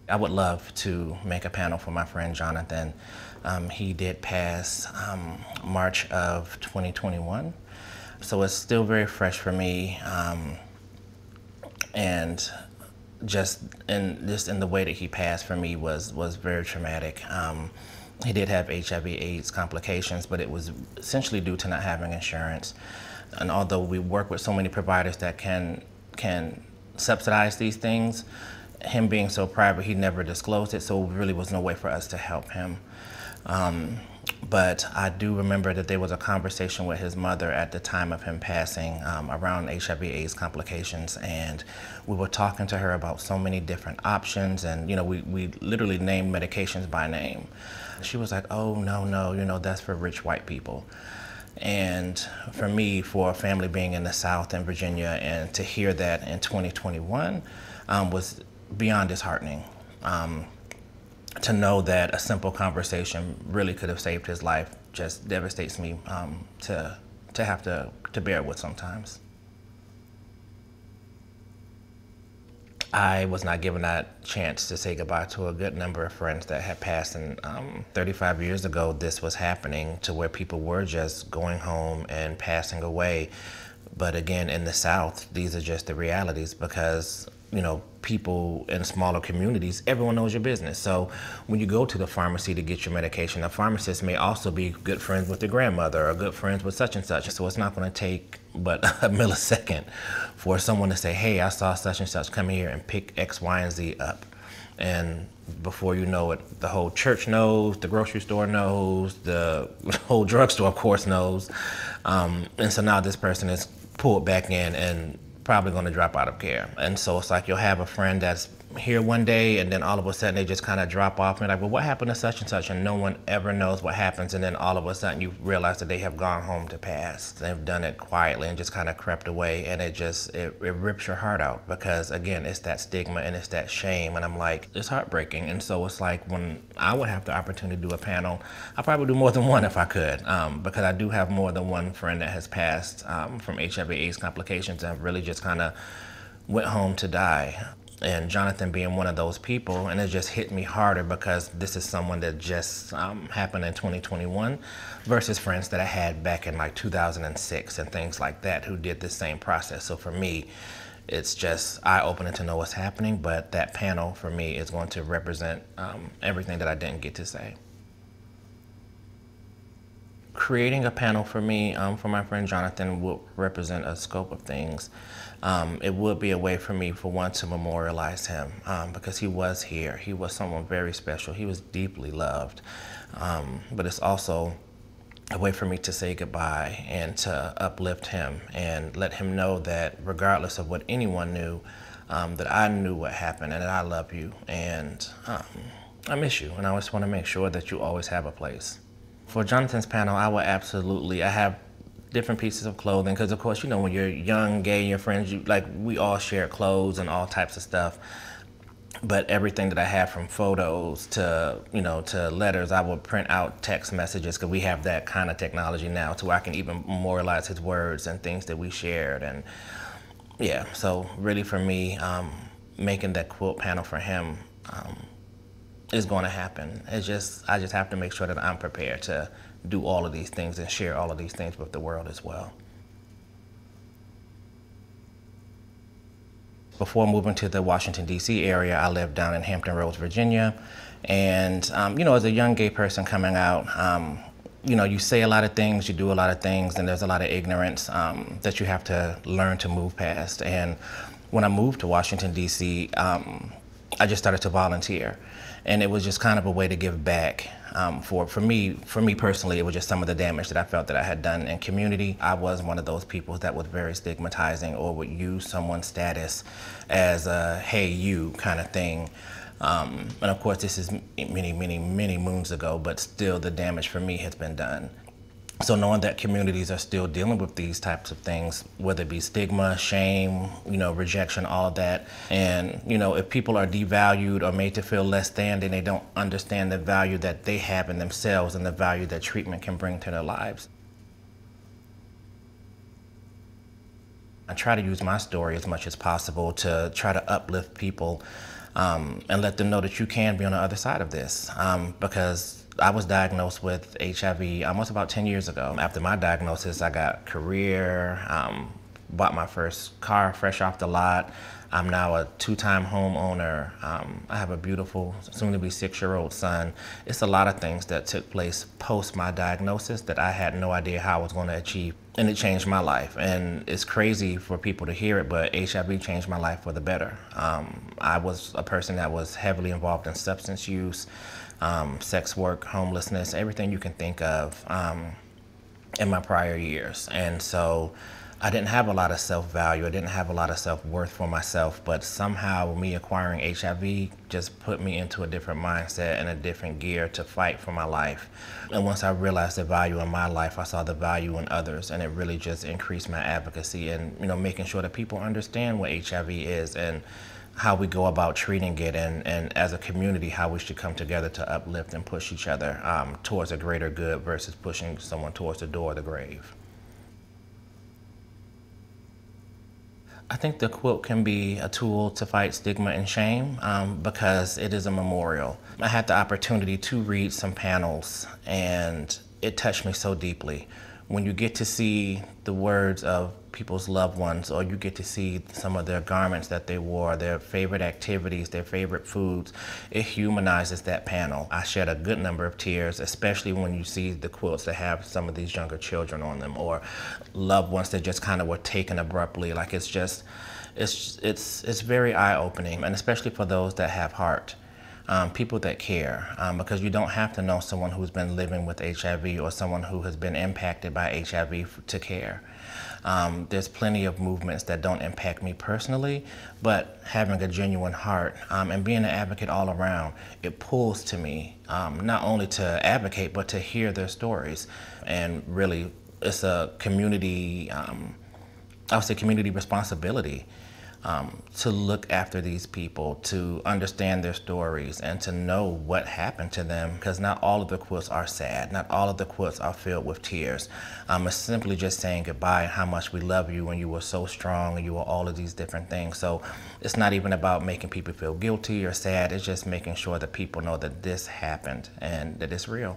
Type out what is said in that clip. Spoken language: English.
I would love to make a panel for my friend Jonathan. He did pass March of 2021, so it's still very fresh for me. And just in the way that he passed for me was very traumatic. He did have HIV/AIDS complications, but it was essentially due to not having insurance. And although we work with so many providers that can subsidize these things, him being so private, he never disclosed it, so there really was no way for us to help him. But I do remember that there was a conversation with his mother at the time of him passing around HIV/AIDS complications, and we were talking to her about so many different options, and we literally named medications by name. She was like, "Oh, no, that's for rich white people." And for me, for a family being in the South in Virginia, and to hear that in 2021 was beyond disheartening. To know that a simple conversation really could have saved his life just devastates me to have to bear with sometimes. I was not given that chance to say goodbye to a good number of friends that had passed, and 35 years ago this was happening, to where people were just going home and passing away. But again, in the South, these are just the realities, because people in smaller communities, everyone knows your business. So when you go to the pharmacy to get your medication, the pharmacist may also be good friends with your grandmother or good friends with such and such. So it's not going to take but a millisecond for someone to say, "Hey, I saw such and such, come here and pick X, Y, and Z up." And before you know it, the whole church knows, the grocery store knows, the whole drugstore, of course, knows. And so now this person is pulled back in and probably going to drop out of care. And so it's like you'll have a friend that's here one day, and then all of a sudden they just kind of drop off, and you're like, "Well, what happened to such and such?" And no one ever knows what happens. And then all of a sudden you realize that they have gone home to pass. They've done it quietly and just kind of crept away, and it rips your heart out, because again, it's that stigma and it's that shame, and I'm like, it's heartbreaking. And so it's like, when I would have the opportunity to do a panel, I'd probably do more than one if I could, because I do have more than one friend that has passed from HIV/AIDS complications and really just kind of went home to die. And Jonathan being one of those people, and it just hit me harder because this is someone that just happened in 2021 versus friends that I had back in like 2006 and things like that who did the same process. So for me, it's just eye-opening to know what's happening, but that panel for me is going to represent everything that I didn't get to say. Creating a panel for me, for my friend Jonathan, will represent a scope of things. It would be a way for me, for one, to memorialize him, because he was here. He was someone very special. He was deeply loved. But it's also a way for me to say goodbye and to uplift him and let him know that regardless of what anyone knew, that I knew what happened and that I love you, and I miss you, and I just want to make sure that you always have a place. For Jonathan's panel, I have different pieces of clothing, because of course, when you're young, gay, your friends, we all share clothes and all types of stuff. But everything that I have, from photos to, to letters, I will print out text messages, because we have that kind of technology now to where I can even memorialize his words and things that we shared. And yeah, so really for me, making that quilt panel for him, is going to happen. I just have to make sure that I'm prepared to do all of these things and share all of these things with the world as well. Before moving to the Washington, D.C. area, I lived down in Hampton Roads, Virginia. And, as a young gay person coming out, you say a lot of things, you do a lot of things, and there's a lot of ignorance that you have to learn to move past. And when I moved to Washington, D.C., I just started to volunteer. And it was just kind of a way to give back. For me personally, it was just some of the damage that I felt that I had done in community. I was one of those people that was very stigmatizing, or would use someone's status as a "hey, you" kind of thing. And of course, this is many moons ago, but still the damage for me has been done. So knowing that communities are still dealing with these types of things, whether it be stigma, shame, rejection, all of that. And, if people are devalued or made to feel less than, then they don't understand the value that they have in themselves and the value that treatment can bring to their lives. I try to use my story as much as possible to try to uplift people and let them know that you can be on the other side of this. Because I was diagnosed with HIV almost about 10 years ago. After my diagnosis, I got career, bought my first car fresh off the lot. I'm now a two-time homeowner. I have a beautiful, soon-to-be 6-year-old son. It's a lot of things that took place post my diagnosis that I had no idea how I was going to achieve. And it changed my life. And it's crazy for people to hear it, but HIV changed my life for the better. I was a person that was heavily involved in substance use, sex work, homelessness, everything you can think of in my prior years. And so I didn't have a lot of self-value. I didn't have a lot of self-worth for myself, but somehow me acquiring HIV just put me into a different mindset and a different gear to fight for my life. And once I realized the value in my life, I saw the value in others, and it really just increased my advocacy and, making sure that people understand what HIV is and how we go about treating it, and as a community, how we should come together to uplift and push each other towards a greater good versus pushing someone towards the door of the grave. I think the quilt can be a tool to fight stigma and shame because it is a memorial. I had the opportunity to read some panels, and it touched me so deeply. When you get to see the words of people's loved ones, or you get to see some of their garments that they wore, their favorite activities, their favorite foods, it humanizes that panel. I shed a good number of tears, especially when you see the quilts that have some of these younger children on them, or loved ones that just kind of were taken abruptly. Like, it's just, it's very eye-opening, and especially for those that have heart. People that care, because you don't have to know someone who's been living with HIV or someone who has been impacted by HIV to care. There's plenty of movements that don't impact me personally, but having a genuine heart and being an advocate all around, it pulls to me, not only to advocate, but to hear their stories. And really, it's a community, I would say community responsibility. To look after these people, to understand their stories, and to know what happened to them, because not all of the quilts are sad. Not all of the quilts are filled with tears. It's simply just saying goodbye and how much we love you when you were so strong and you were all of these different things. So it's not even about making people feel guilty or sad. It's just making sure that people know that this happened and that it's real.